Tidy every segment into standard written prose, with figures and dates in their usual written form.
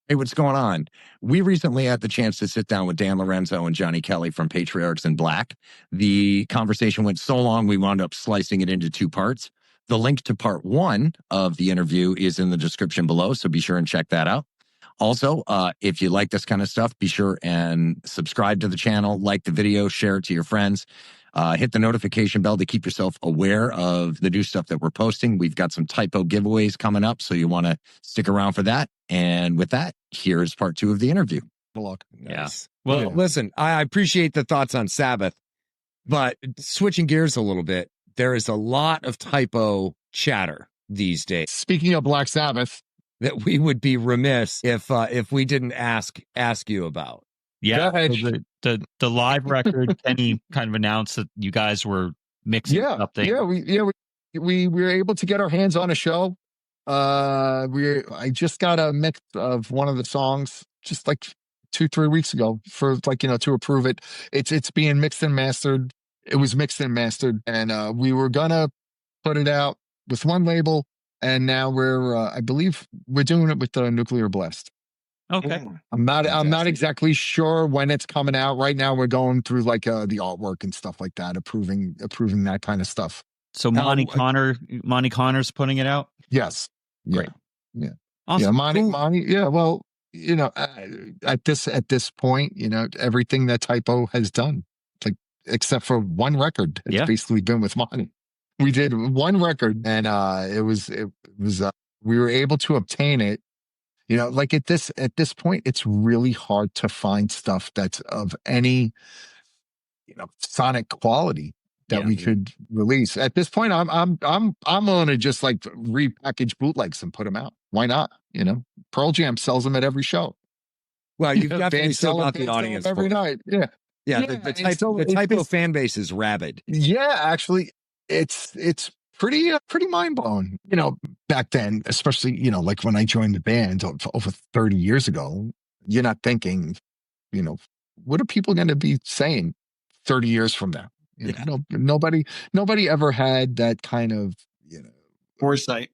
Hey, what's going on? We recently had the chance to sit down with Dan Lorenzo and Johnny Kelly from Patriarchs in Black. The conversation went so long, we wound up slicing it into two parts. The link to part one of the interview is in the description below, so be sure and check that out. Also, if you like this kind of stuff, be sure and subscribe to the channel, like the video, share it to your friends. Hit the notification bell to keep yourself aware of the new stuff that we're posting. We've got some typo giveaways coming up, so you want to stick around for that. And with that, here's part two of the interview. Nice. Yeah. Well, listen, I appreciate the thoughts on Sabbath, but switching gears a little bit, there is a lot of typo chatter these days. Speaking of Black Sabbath, that we would be remiss if we didn't ask you about. Yeah, so the live record. Kenny kind of announced that you guys were mixing something. We were able to get our hands on a show. I just got a mix of one of the songs just like 2-3 weeks ago for to approve it. It's being mixed and mastered. It was mixed and mastered, and we were gonna put it out with one label, and now I believe we're doing it with the Nuclear Blast. Okay. I'm not exactly sure when it's coming out. Right now we're going through the artwork and stuff like that, approving that kind of stuff. So Monty Connor's putting it out? Yes. Great. Yeah. Awesome. Yeah, Monty. Yeah, well, at this point, everything that Typo has done, except for one record, it's basically been with Monty. We did one record, and it was we were able to obtain it. At this point, it's really hard to find stuff that's of any, sonic quality that we could release. At this point, I'm willing to just repackage bootlegs and put them out. Why not? Pearl Jam sells them at every show. Well, you've definitely still got the audience every night. Yeah. The typo fan base is rabid. Yeah, actually, it's pretty mind blowing. Back then, especially when I joined the band over 30 years ago, you're not thinking, what are people going to be saying 30 years from now? Nobody ever had that kind of foresight.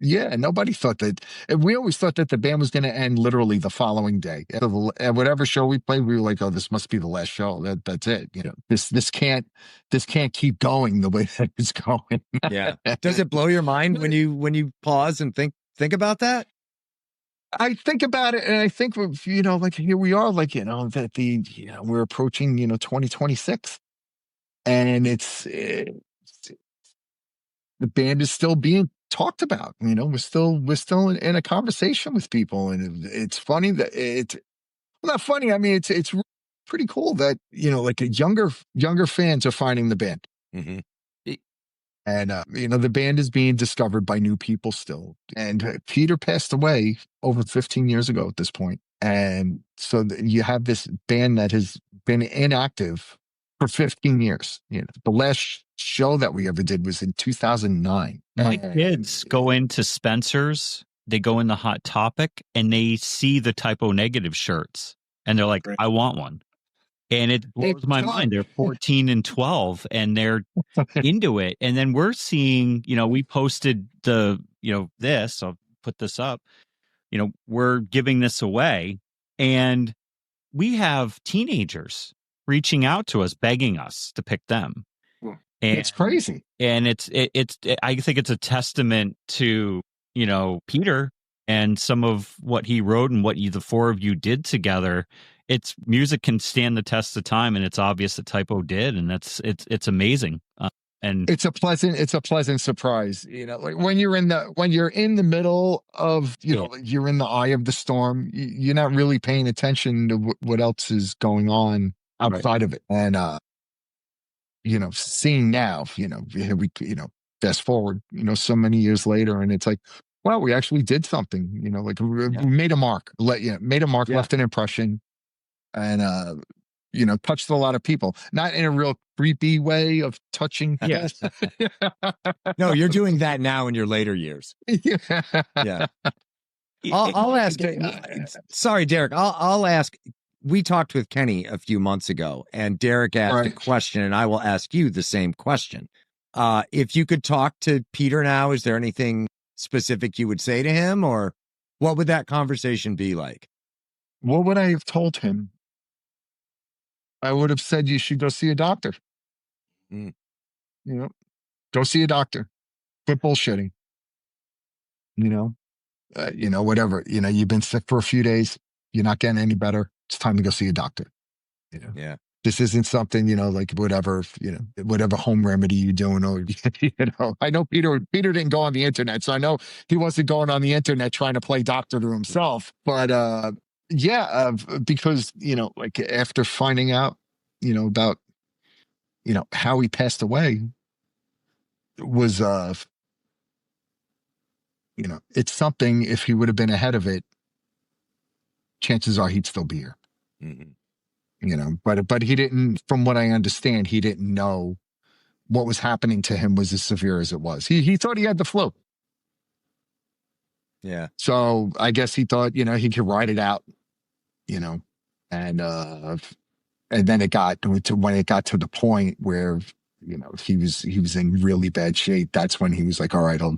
Yeah, nobody thought that. We always thought that the band was going to end literally the following day. At whatever show we played, we were like, "Oh, this must be the last show. That's it." This can't keep going the way that it's going. Yeah. Does it blow your mind when you pause and think about that? I think about it, and I think here we are, that we're approaching 2026, and the band is still being talked about. We're still in a conversation with people, and it's funny that not funny. I mean, it's pretty cool that younger fans are finding the band, and the band is being discovered by new people still. And Peter passed away over 15 years ago at this point, and so you have this band that has been inactive for 15 years. The last show that we ever did was in 2009. My kids go into Spencer's, they go in the Hot Topic, and they see the Typo Negative shirts, and they're like, I want one. And it blows my mind. They're 14 and 12, and they're into it. And then we're seeing, we posted this, I'll put this up, we're giving this away, and we have teenagers reaching out to us, begging us to pick them. And it's crazy. And I think it's a testament to, Peter and some of what he wrote and what the four of you did together. Music can stand the test of time, and it's obvious that Typo did, and it's amazing. And it's a pleasant surprise. When you're in the middle of, you're in the eye of the storm, you're not really paying attention to what else is going on outside of it. And, seeing now, here we, fast forward, so many years later, and it's like, wow, we actually did something, we made a mark, left an impression, and, touched a lot of people, not in a real creepy way of touching. Yes. No, you're doing that now in your later years. Yeah. I'll ask. Sorry, Derek. I'll ask. We talked with Kenny a few months ago, and Derek asked a question, and I will ask you the same question. If you could talk to Peter now, is there anything specific you would say to him, or What would that conversation be like? What would I have told him? I would have said, you should go see a doctor. Mm. You know, go see a doctor. Quit bullshitting. Whatever. You've been sick for a few days. You're not getting any better. It's time to go see a doctor. Yeah. This isn't something, like whatever home remedy you're doing, or, I know Peter didn't go on the internet, so I know he wasn't going on the internet trying to play doctor to himself. But, because, like after finding out, about, how he passed away was, it's something, if he would have been ahead of it, chances are he'd still be here. Mm-hmm. But he didn't, from what I understand, he didn't know what was happening to him was as severe as it was. He thought he had the flu. Yeah. So I guess he thought, he could ride it out, and then it got to when it got to the point where, he was in really bad shape. That's when he was like, all right, I'll,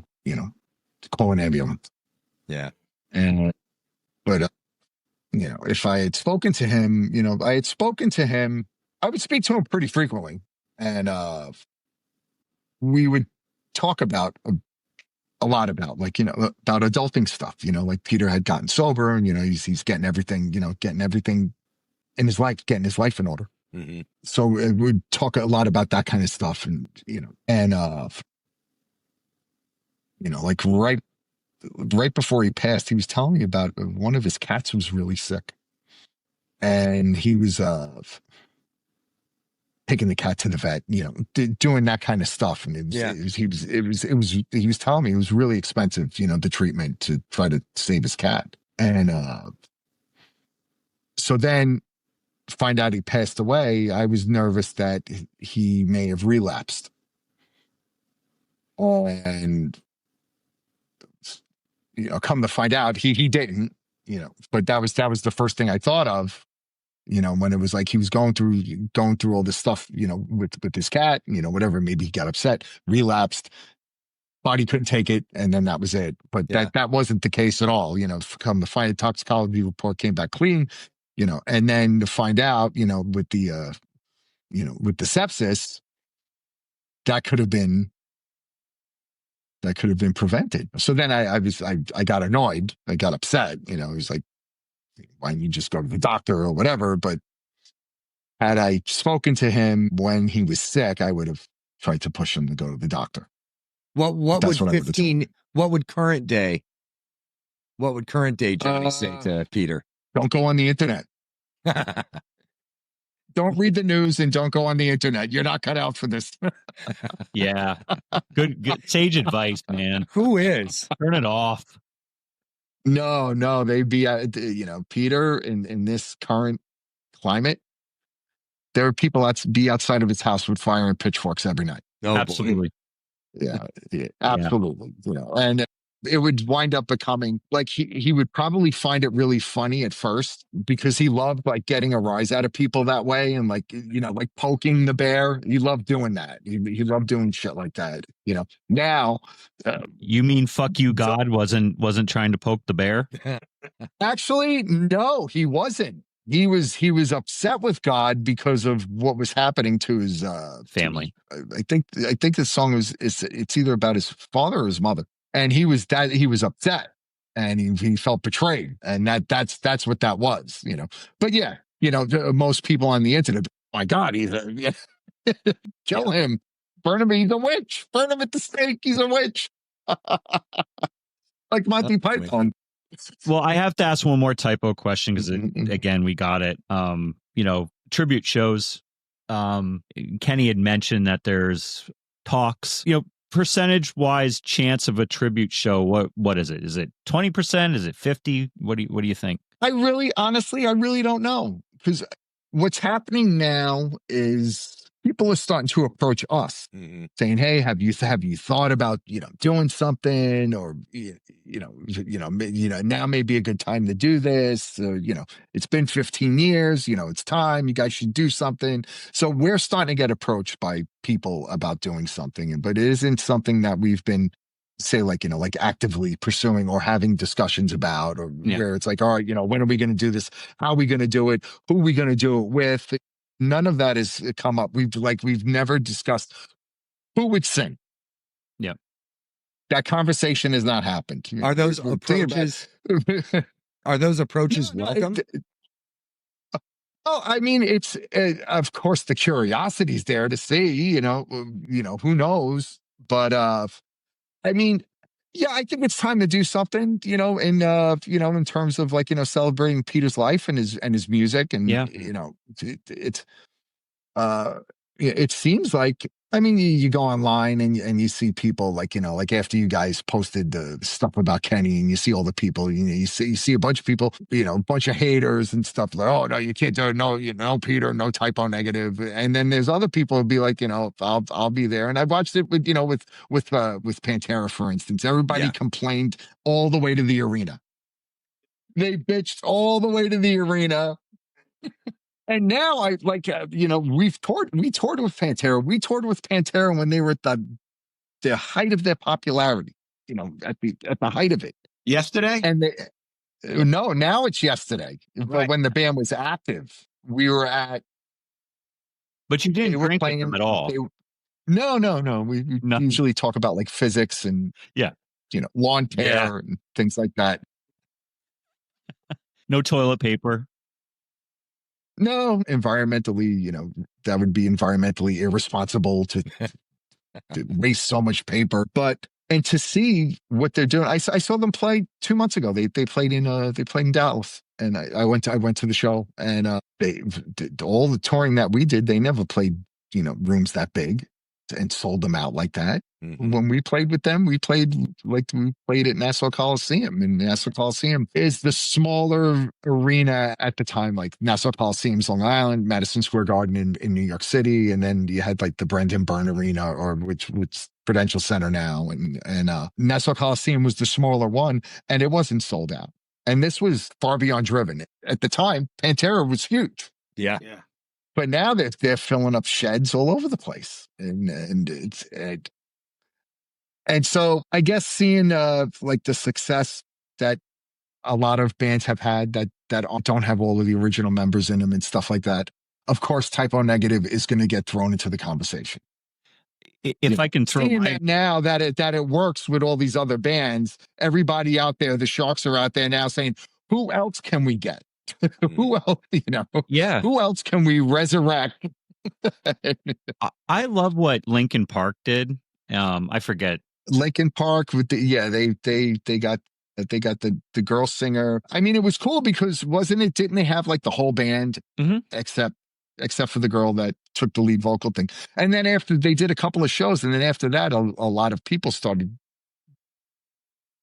call an ambulance. Yeah. But if I had spoken to him, I would speak to him pretty frequently. And we would talk about a lot about, like, about adulting stuff, like Peter had gotten sober and, he's getting everything in his life, getting his life in order. Mm-hmm. So we'd talk a lot about that kind of stuff. And, like right before he passed, he was telling me about one of his cats was really sick. And he was taking the cat to the vet, doing that kind of stuff. And he was telling me it was really expensive, the treatment to try to save his cat. And so then find out he passed away, I was nervous that he may have relapsed. And come to find out, he didn't. But that was the first thing I thought of. When it was like he was going through all this stuff, with his cat, whatever, maybe he got upset, relapsed, body couldn't take it, and then that was it. But that wasn't the case at all. Come to find, the toxicology report came back clean, and then to find out, with the sepsis, that could have been prevented. So then I got annoyed, I got upset. He was like, why don't you just go to the doctor or whatever? But had I spoken to him when he was sick, I would have tried to push him to go to the doctor. What would current day Johnny say to Peter? Don't go on the internet. Don't read the news and don't go on the internet. You're not cut out for this. Yeah. Good sage advice, man. Who is? Turn it off. No, they'd be, Peter, in this current climate, there are people be outside of his house with fire and pitchforks every night. Oh, absolutely. Yeah, absolutely. And it would wind up becoming like he would probably find it really funny at first because he loved like getting a rise out of people that way, and like like poking the bear. He loved doing that. He loved doing shit like that. Now, you mean fuck you, God wasn't trying to poke the bear? Actually, no, he wasn't. He was upset with God because of what was happening to his family. I think the song it's either about his father or his mother, and he was upset and he felt betrayed, and that's what that was, But yeah, most people on the internet, my God, he's kill him, burn him, he's a witch, burn him at the stake, he's a witch, like Monty Python. Well, I have to ask one more typo question because again, we got it. Tribute shows. Kenny had mentioned that there's talks, percentage wise chance of a tribute show. What is it? Is it 20%? Is it 50? What do you think? Honestly, I really don't know, because what's happening now is people are starting to approach us saying, hey, have you thought about, doing something, or, now may be a good time to do this. It's been 15 years, it's time, you guys should do something. So we're starting to get approached by people about doing something, but it isn't something that we've been say like, like actively pursuing or having discussions about, or where it's like, all right, when are we going to do this? How are we going to do it? Who are we going to do it with? None of that has come up. We've never discussed who would sing. Yeah. That conversation has not happened. Are those approaches welcome? Oh, I mean, it's of course the curiosity's there to see, who knows, but I mean, yeah, I think it's time to do something, in terms of like, celebrating Peter's life and his music, and it seems like, I mean, you go online and you see people like, like after you guys posted the stuff about Kenny, and you see all the people, you see a bunch of people, a bunch of haters and stuff like, oh no, you can't do it. No, Peter, no typo negative. And then there's other people who be like, I'll be there. And I watched it with, with Pantera, for instance. Everybody complained all the way to the arena. They bitched all the way to the arena. And now I like, we toured with Pantera. We toured with Pantera when they were at the height of their popularity, at the height of it. Yesterday? And no, now it's yesterday. Right. But when the band was active, we were at. But you didn't drink with them at all. No. We usually talk about like physics and lawn care and things like that. No toilet paper. No, environmentally, that would be environmentally irresponsible to waste so much paper. And to see what they're doing, I saw them play 2 months ago. They played in Dallas, and I went to the show, and they did all the touring that we did. They never played rooms that big and sold them out like that. Mm-hmm. When we played with them, we played at Nassau Coliseum, and Nassau Coliseum is the smaller arena at the time. Like Nassau Coliseum's Long Island, Madison Square Garden in New York City, and then you had like the Brendan Byrne Arena, or which Prudential Center now, and Nassau Coliseum was the smaller one, and it wasn't sold out. And this was far beyond driven. At the time, Pantera was huge. Yeah. But now they're filling up sheds all over the place, and so I guess seeing like the success that a lot of bands have had that don't have all of the original members in them and stuff like that. Of course, typo negative is going to get thrown into the conversation. If I can throw that now that it works with all these other bands, everybody out there, the Sharks are out there now saying, who else can we get? Who else, who else can we resurrect? I love what Linkin Park did. I forget. Linkin Park with they got the girl singer. I mean, it was cool because didn't they have like the whole band except for the girl that took the lead vocal thing? And then after they did a couple of shows, and then after that, a lot of people started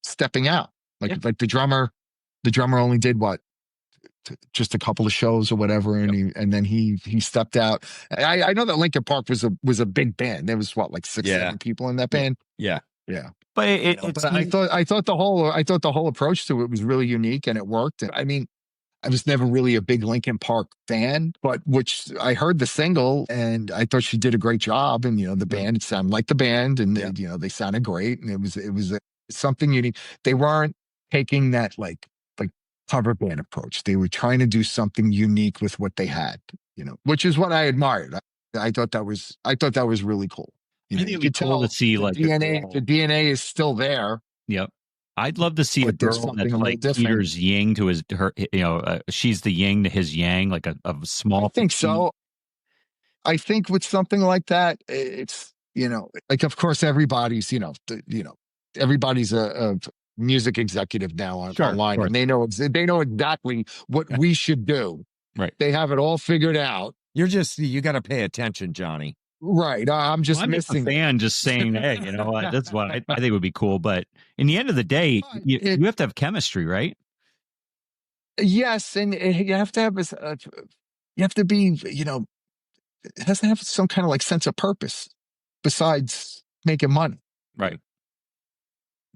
stepping out. Like the drummer only did what? Just a couple of shows or whatever, and then he stepped out. I know that Linkin Park was a big band. There was like 6-7 people in that band. Yeah. But I thought the whole approach to it was really unique, and it worked. I mean, I was never really a big Linkin Park fan, but which I heard the single, and I thought she did a great job. And the band, it sounded like the band, and they sounded great, and it was something unique. They weren't taking that like cover band approach. They were trying to do something unique with what they had, which is what I admired. I thought that was really cool. I think it'd be cool to see like the DNA is still there. Yep. I'd love to see a girl that's like Peter's yin to her, she's the yin to his yang, like a small. I think so. I think with something like that, it's, like, of course, everybody's, everybody's a music executive now online, and they know exactly what we should do. Right. They have it all figured out. You got to pay attention, Johnny. Right. I'm just missing. A fan just saying, hey, that's what I think would be cool. But in the end of the day, you have to have chemistry, right? Yes. And you have to have you have to be, it has to have some kind of like sense of purpose besides making money. Right.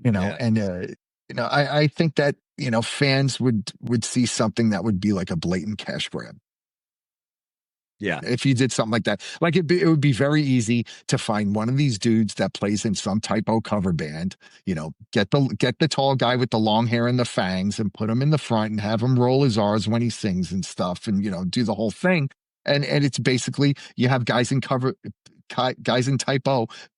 And I think that, fans would see something that would be like a blatant cash grab. Yeah. If you did something like that, like it would be very easy to find one of these dudes that plays in some typo cover band, get the tall guy with the long hair and the fangs and put him in the front and have him roll his R's when he sings and stuff and, do the whole thing. And it's basically, you have guys in typo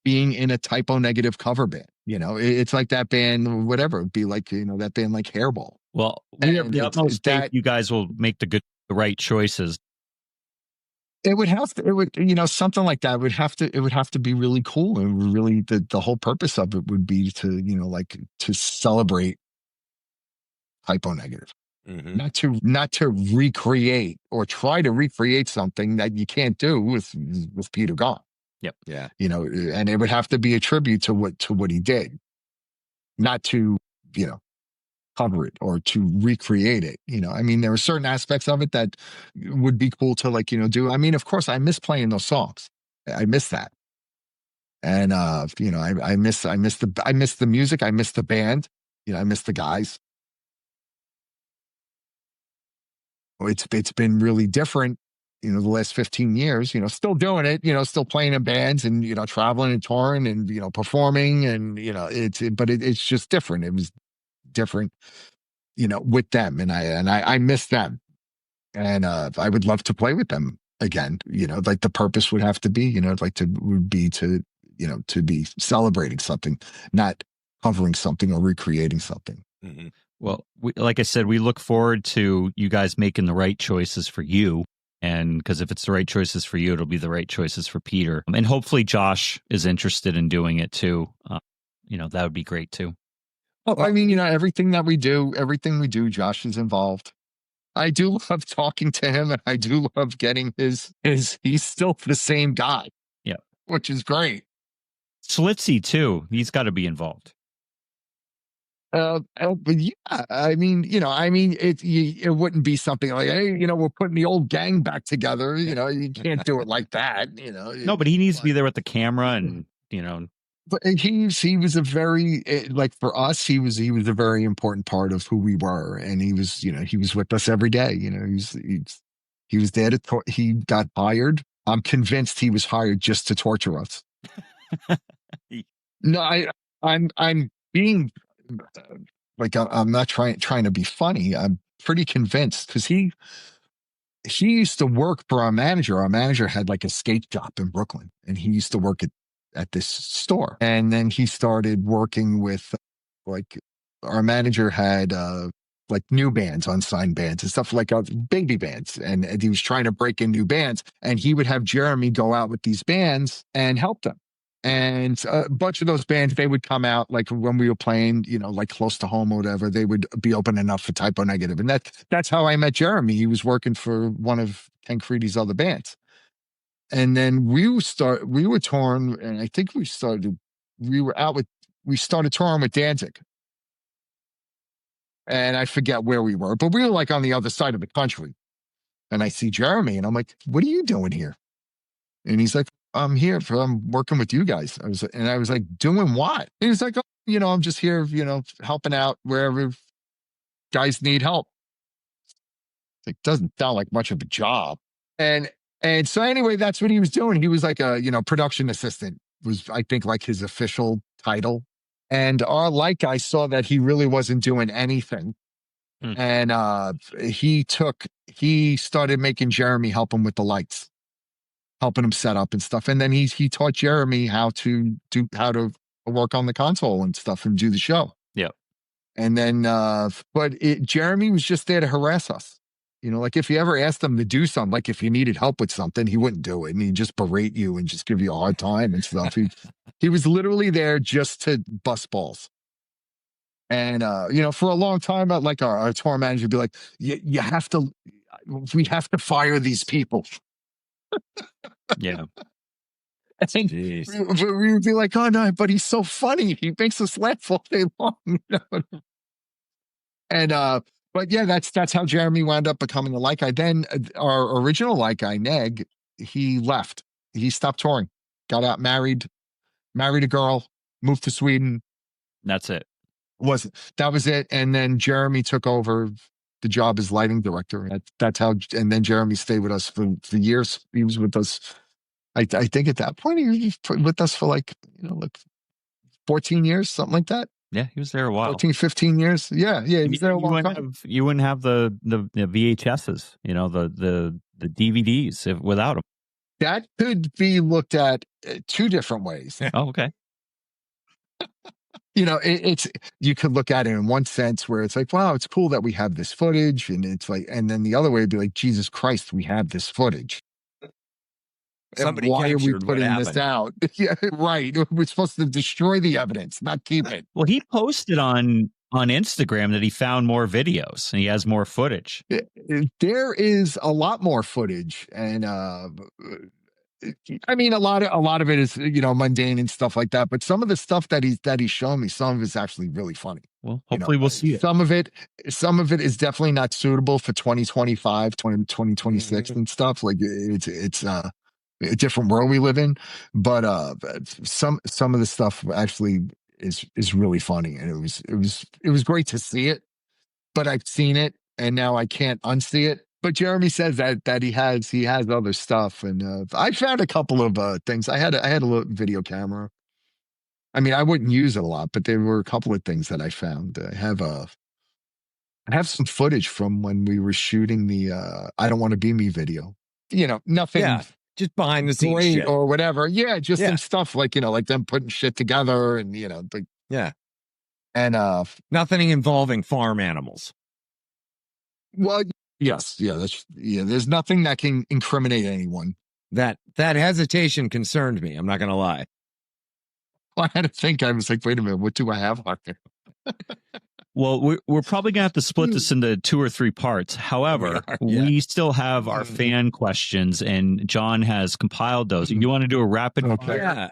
being in a typo negative cover band. It's like that band, whatever. It'd be like, that band like Hairball. Well, we have the utmost faith you guys will make the right choices. It would something like that it would have to be really cool. And really the whole purpose of it would be to, to celebrate typo negative. Mm-hmm. Not to recreate or try to recreate something that you can't do with Peter gone. Yep. Yeah. And it would have to be a tribute to what he did, not to, cover it or to recreate it. There are certain aspects of it that would be cool to do. Of course I miss playing those songs. I miss that. And, I miss the music. I miss the band. I miss the guys. It's been really different, the last 15 years, still doing it, still playing in bands and, traveling and touring and, performing and, but it's just different. It was different, with them. And I miss them. And, I would love to play with them again, like the purpose would have to be, would be to be celebrating something, not covering something or recreating something. Mm-hmm. Well, like I said, we look forward to you guys making the right choices for you. And because if it's the right choices for you, it'll be the right choices for Peter. And hopefully Josh is interested in doing it too. That would be great too. Well, everything we do, Josh is involved. I do love talking to him and I do love getting he's still the same guy. Yeah. Which is great. Slitzy too. He's got to be involved. But yeah, it wouldn't be something like, hey, we're putting the old gang back together. You can't do it like that. No, but he needs to be there with the camera and, But he was a very, for us, he was a very important part of who we were, and he was with us every day. He was there he got hired. I'm convinced he was hired just to torture us. No, I'm being. I'm not trying to be funny. I'm pretty convinced because he used to work for our manager. Our manager had like a skate shop in Brooklyn, and he used to work at this store. And then he started working with our manager had new bands, unsigned bands and stuff like baby bands. And he was trying to break in new bands, and he would have Jeremy go out with these bands and help them. And a bunch of those bands, they would come out when we were playing, close to home or whatever, they would be open enough for typo negative. And that's how I met Jeremy. He was working for one of Ken Creedy's other bands. And then we were touring, and I think we started touring with Danzig. And I forget where we were, but we were on the other side of the country. And I see Jeremy and I'm like, what are you doing here? And he's like, I'm here I'm working with you guys. I was like, doing what? He was like, oh, I'm just here, helping out wherever guys need help. It doesn't sound like much of a job. And so anyway, that's what he was doing. He was like a, production assistant was, I think, his official title. And our light guy saw that he really wasn't doing anything. And he started making Jeremy help him with the lights, helping him set up and stuff. And then he taught Jeremy how to work on the console and stuff and do the show. Yeah. And then, Jeremy was just there to harass us. If you ever asked him to do something, if you needed help with something, he wouldn't do it. And he'd just berate you and just give you a hard time and stuff. He was literally there just to bust balls. And, for a long time, our tour manager would be like, we have to fire these people. Yeah. We would be like, oh no, but he's so funny. He makes us laugh all day long. And, but yeah, that's how Jeremy wound up becoming the light guy. Then our original light guy, Neg, he left. He stopped touring, got out, married a girl, moved to Sweden. That's it. That was it. And then Jeremy took over the job as lighting director. That's how, and then Jeremy stayed with us for years. He was with us. I think at that point, he was with us for like 14 years, something like that. Yeah, he was there a while. 14, 15 years. Yeah. He was there a long time. You wouldn't have the VHSs, the DVDs without them. That could be looked at two different ways. Oh, okay. It's you could look at it in one sense where it's like, wow, it's cool that we have this footage, and it's like, and then the other way would be like, Jesus Christ, we have this footage. Somebody why are we captured what putting this happened. out? Yeah, right. We're supposed to destroy the evidence, not keep it. Well, he posted on Instagram that he found more videos and he has more footage. There is a lot more footage, and I mean, a lot of it is mundane and stuff like that. But some of the stuff that he's shown me, some of it's actually really funny. Well, hopefully we'll see it. Some of it is definitely not suitable for 2025, 2026 and stuff. Like it's a different world we live in. But some of the stuff actually is really funny, and it was great to see it. But I've seen it, and now I can't unsee it. But Jeremy says that he has other stuff, and I found a couple of things. I had a little video camera. I mean, I wouldn't use it a lot, but there were a couple of things that I found. I have some footage from when we were shooting the "I Don't Want to Be Me" video. Nothing. Yeah, just behind the scenes shit. Or whatever. Yeah, just some stuff like like them putting shit together, and and nothing involving farm animals. Well, yes, there's nothing that can incriminate anyone. That hesitation concerned me. I'm not going to lie. Well, I had to think. I was like, wait a minute, what do I have on there? Well, we're probably going to have to split this into 2 or 3 parts. However, we still have our fan questions, and John has compiled those. You want to do a rapid fire?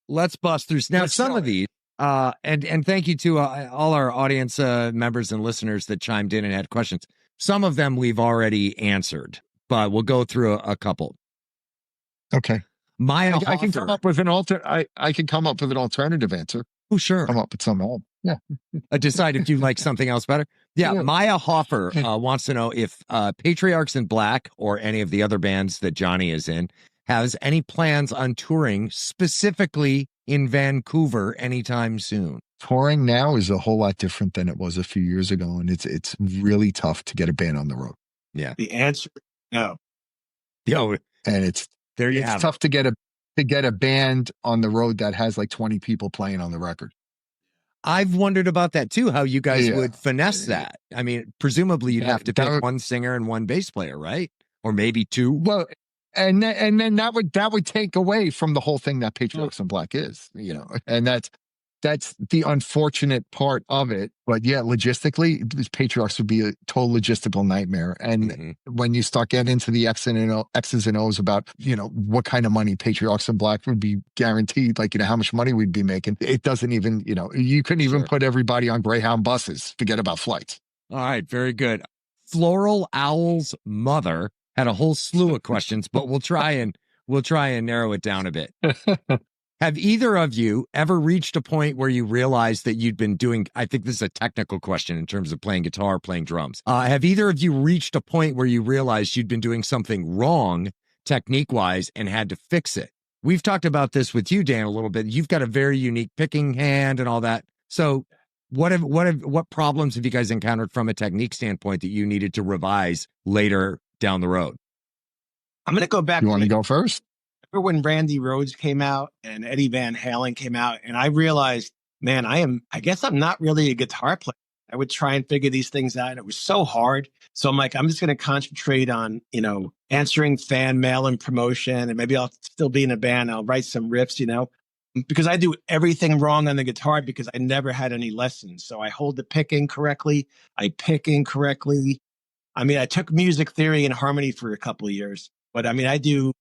Let's bust through. Now, some of these, and thank you to all our audience members and listeners that chimed in and had questions. Some of them we've already answered, but we'll go through a couple. Okay. I can come up with an I can come up with an alternative answer. Oh, sure. Come up with something else. Yeah. Decide if you like something else better. Yeah. Maya Hoffer wants to know if Patriarchs in Black or any of the other bands that Johnny is in has any plans on touring specifically in Vancouver anytime soon. Touring now is a whole lot different than it was a few years ago, and it's really tough to get a band on the road. Yeah. The answer, no. And it's tough to get a band on the road that has like 20 people playing on the record. I've wondered about that too, how you guys would finesse that. I mean, presumably you'd have to pick one singer and one bass player, right? Or maybe 2. Well, and then that would take away from the whole thing that Patriarchs in Black is, and that's the unfortunate part of it. But logistically, Patriarchs would be a total logistical nightmare. And when you start getting into the X's and O's about, what kind of money Patriarchs in Black would be guaranteed, like, how much money we'd be making, it doesn't even, you couldn't even put everybody on Greyhound buses. Forget about flights. All right. Very good. Floral Owl's mother had a whole slew of questions, but we'll try and narrow it down a bit. Have either of you ever reached a point where you realized that you'd been doing, I think this is a technical question in terms of playing guitar, playing drums. Have either of you reached a point where you realized you'd been doing something wrong technique-wise and had to fix it? We've talked about this with you, Dan, a little bit. You've got a very unique picking hand and all that. So what problems have you guys encountered from a technique standpoint that you needed to revise later down the road? I'm going to go back. You want to go first? Remember when Randy Rhoads came out and Eddie Van Halen came out, and I realized, man, I guess I'm not really a guitar player. I would try and figure these things out, and it was so hard. So I'm like, I'm just going to concentrate on, answering fan mail and promotion, and maybe I'll still be in a band. I'll write some riffs, because I do everything wrong on the guitar because I never had any lessons. So I hold the pick incorrectly. I pick incorrectly. I mean, I took music theory and harmony for a couple of years, but I mean,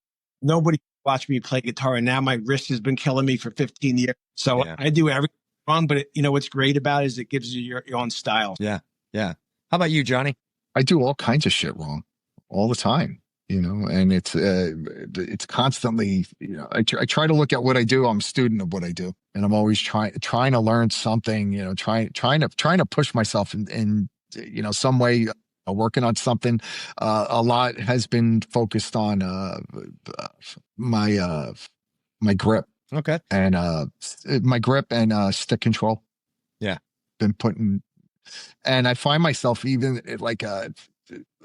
nobody watched me play guitar, and now my wrist has been killing me for 15 years. So I do everything wrong, but what's great about it is it gives you your own style. Yeah. Yeah. How about you, Johnny? I do all kinds of shit wrong all the time, and it's constantly, I try to look at what I do. I'm a student of what I do, and I'm always trying to learn something, trying to push myself in some way working on something. A lot has been focused on my grip. Okay. And my grip and stick control. Yeah. Been putting, and I find myself even like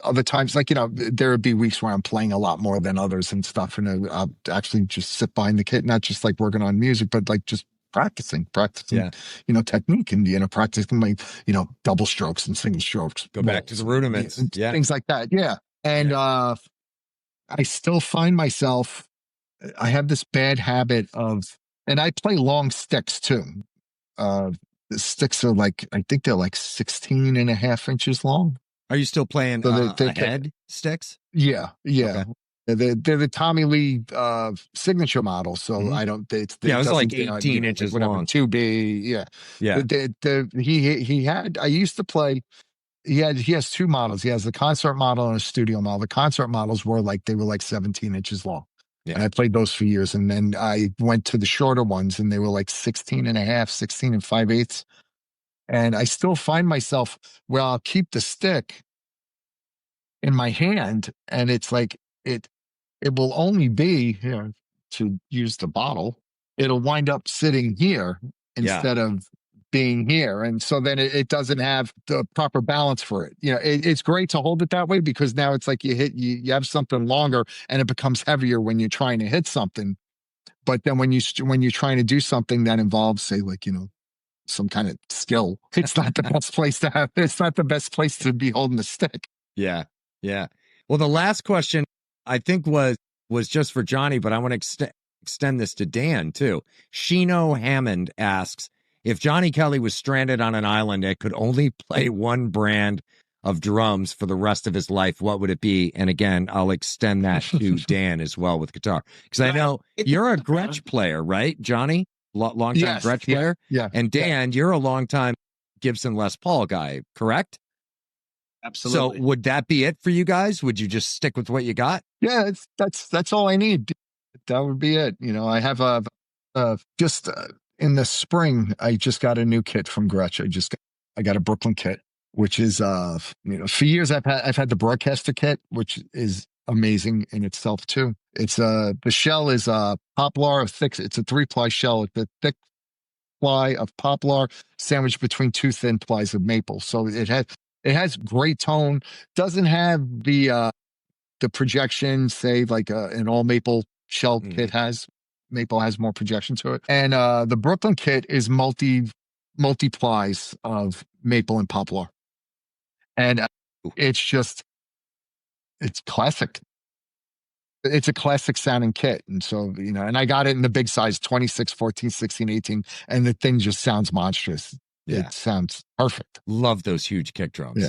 other times, like, there would be weeks where I'm playing a lot more than others and stuff. And I'll actually just sit behind the kit, not just like working on music, but like just practicing, Yeah. technique and, practicing my, double strokes and single strokes. Go back to the rudiments. Yeah. Things like that. Yeah. And I still find myself, I have this bad habit of, and I play long sticks too. The sticks are I think they're like 16 and a half inches long. Are you still playing head sticks? Yeah. Yeah. Okay. They're the Tommy Lee signature model. So I don't, it was like 18 inches long. 2B. Yeah. Yeah. I used to play, he has two models. He has the concert model and a studio model. The concert models were they were 17 inches long. Yeah. And I played those for years. And then I went to the shorter ones and they were 16 and a half, 16 and 5/8. And I still find myself, I'll keep the stick in my hand and it's it will only be here to use the bottle. It'll wind up sitting here instead of being here. And so then it doesn't have the proper balance for it. It's great to hold it that way because now it's you have something longer and it becomes heavier when you're trying to hit something. But then when you're trying to do something that involves, say, some kind of skill, it's not the best place to have. It's not the best place to be holding a stick. Yeah. Yeah. Well, the last question I think was just for Johnny, but I want to extend this to Dan too. Shino Hammond asks, if Johnny Kelly was stranded on an island and could only play one brand of drums for the rest of his life, what would it be? And again, I'll extend that to Dan as well with guitar. Because I know you're a Gretsch player, right, Johnny? Long-time Gretsch player? Yeah. And Dan, you're a long-time Gibson Les Paul guy, correct? Absolutely. So would that be it for you guys? Would you just stick with what you got? Yeah, that's all I need. That would be it. I have in the spring, I just got a new kit from Gretsch. I got a Brooklyn kit, which is for years I've had the Broadcaster kit, which is amazing in itself too. It's the shell is poplar thick. It's a 3-ply shell. It's a thick ply of poplar sandwiched between 2 thin plies of maple. So it has great tone. Doesn't have the projection, say an all maple shell kit has. Maple has more projection to it. And the Brooklyn kit is multi plies of maple and poplar. And it's classic. It's a classic sounding kit. And so, and I got it in the big size, 26, 14, 16, 18. And the thing just sounds monstrous. Yeah. It sounds perfect. Love those huge kick drums.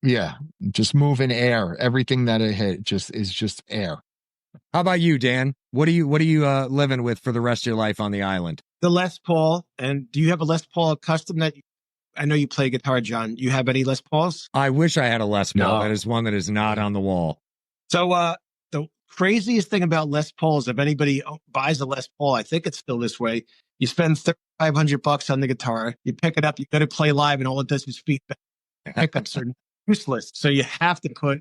Yeah. Just moving air. Everything that it hit is just air. How about you, Dan? What are you living with for the rest of your life on the island? The Les Paul. And do you have a Les Paul custom I know you play guitar, John. You have any Les Pauls? I wish I had a Les Paul. No. That is one that is not on the wall. So the craziest thing about Les Pauls, if anybody buys a Les Paul, I think it's still this way. You spend $3,500 on the guitar. You pick it up. You got to play live, and all it does is feedback. Pickups are useless. So you have to play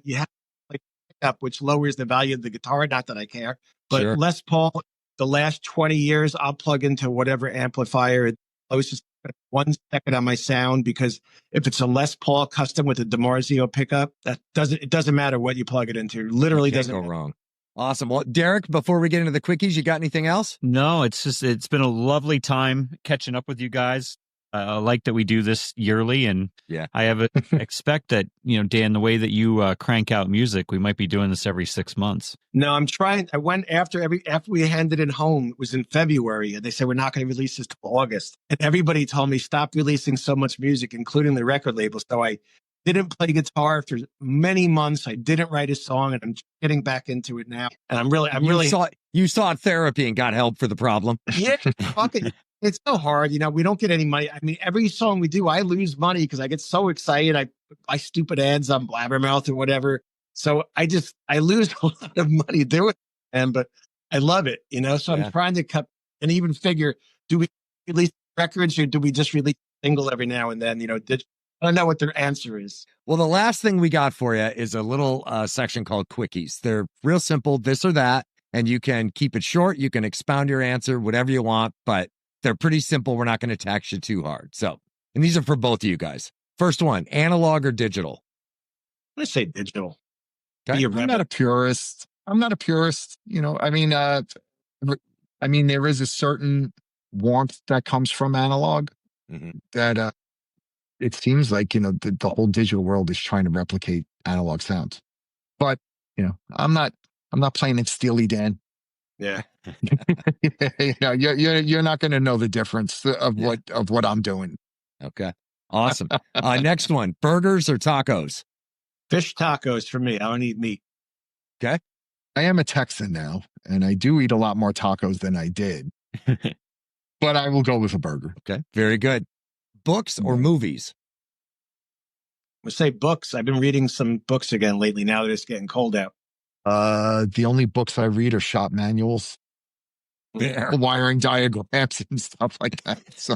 pickup, which lowers the value of the guitar. Not that I care, but sure. Les Paul, the last 20 years, I'll plug into whatever amplifier. I was just 1 second on my sound because if it's a Les Paul custom with a DiMarzio pickup, it doesn't matter what you plug it into. Literally doesn't go wrong. Awesome. Well, Derek, before we get into the quickies, you got anything else? No, it's been a lovely time catching up with you guys. I like that we do this yearly, and I expect that, Dan, the way that you crank out music, we might be doing this every 6 months. No, I'm trying. I went after we handed it home. It was in February, and they said we're not going to release this till August. And everybody told me stop releasing so much music, including the record label. So I didn't play guitar for many months. I didn't write a song, and I'm getting back into it now. And you sought therapy and got help for the problem. Yeah, fucking. It's so hard. We don't get any money. I mean, every song we do, I lose money because I get so excited. I buy stupid ads on Blabbermouth or whatever. So I lose a lot of money doing it. But I love it, So I'm trying to cut and even figure, do we release records or do we just release a single every now and then, I don't know what their answer is. Well, the last thing we got for you is a little section called Quickies. They're real simple, this or that, and you can keep it short. You can expound your answer, whatever you want, but they're pretty simple. We're not going to tax you too hard. So, and these are for both of you guys. First one, analog or digital? I'm going to say digital. Okay. I'm not a purist. You know, I mean, there is a certain warmth that comes from analog that it seems like, you know, the whole digital world is trying to replicate analog sounds. But, you know, I'm not playing it Steely Dan. Yeah. You know, you're not going to know the difference of what I'm doing. Okay. Awesome. Next one, burgers or tacos? Fish tacos for me. I don't eat meat. Okay. I am a Texan now, and I do eat a lot more tacos than I did. But I will go with a burger. Okay. Very good. Books or movies? I'm going to say books. I've been reading some books again lately. Now that it's getting cold out. The only books I read are shop manuals, wiring diagrams and stuff like that. So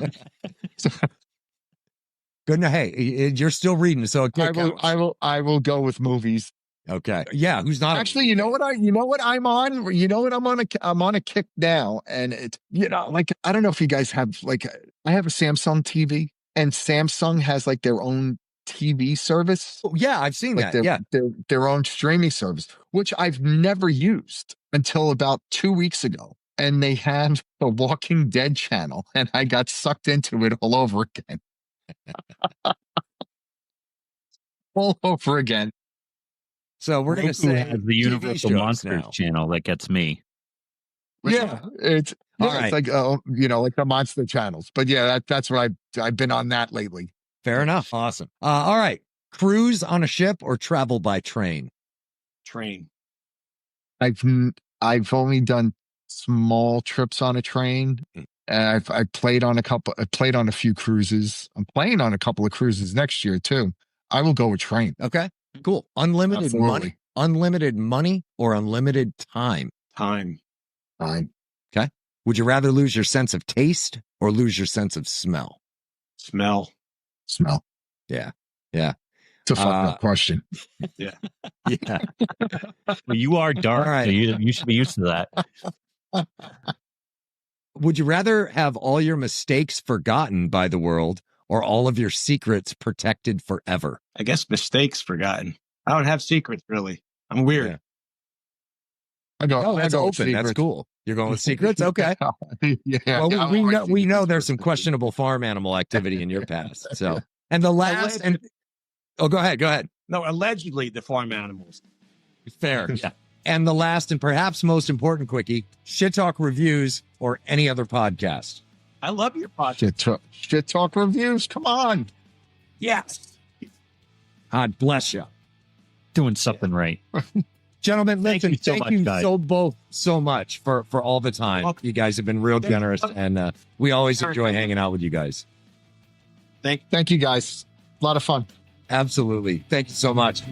good. Now, hey, you're still reading, so I will go with movies. Okay. Yeah. Who's not actually? You know what I'm on? You know what I'm on a kick now, and it's, you know, like, I don't know if you guys have, like, I have a Samsung TV, and Samsung has like their own TV service. Oh, yeah, I've seen like that. Their own streaming service, which I've never used until about 2 weeks ago. And they have the Walking Dead channel, and I got sucked into it all over again. All over again. So we're going to say the Universal Monsters channel that gets me. It's like, you know, like the monster channels. But yeah, that's what I've been on that lately. Fair enough. Awesome. All right. Cruise on a ship or travel by train? Train. I've only done small trips on a train. I played on a few cruises. I'm playing on a couple of cruises next year too. I will go with train. Okay, cool. Unlimited money or unlimited time? Time. Okay. Would you rather lose your sense of taste or lose your sense of smell? Smell. Yeah. It's a fucked up question. Yeah. Well, you are dark, right. so you should be used to that. Would you rather have all your mistakes forgotten by the world or all of your secrets protected forever? I guess mistakes forgotten. I don't have secrets, really. I'm weird. Yeah. That's open. That's cool. You're going with secrets? Okay. Yeah. Well, we know there's some questionable farm animal activity in your past. So, and the last, go ahead. No, allegedly the farm animals. Fair. Yeah. And the last and perhaps most important quickie, Shit Talk Reviews or any other podcast? I love your podcast. Shit Talk Reviews. Come on. Yes. God bless you. Doing something right. Gentlemen, listen, thank you both so much for all the time. Welcome. You guys have been real generous, and we always enjoy hanging out with you guys. Thank you, guys. A lot of fun. Absolutely. Thank you so much.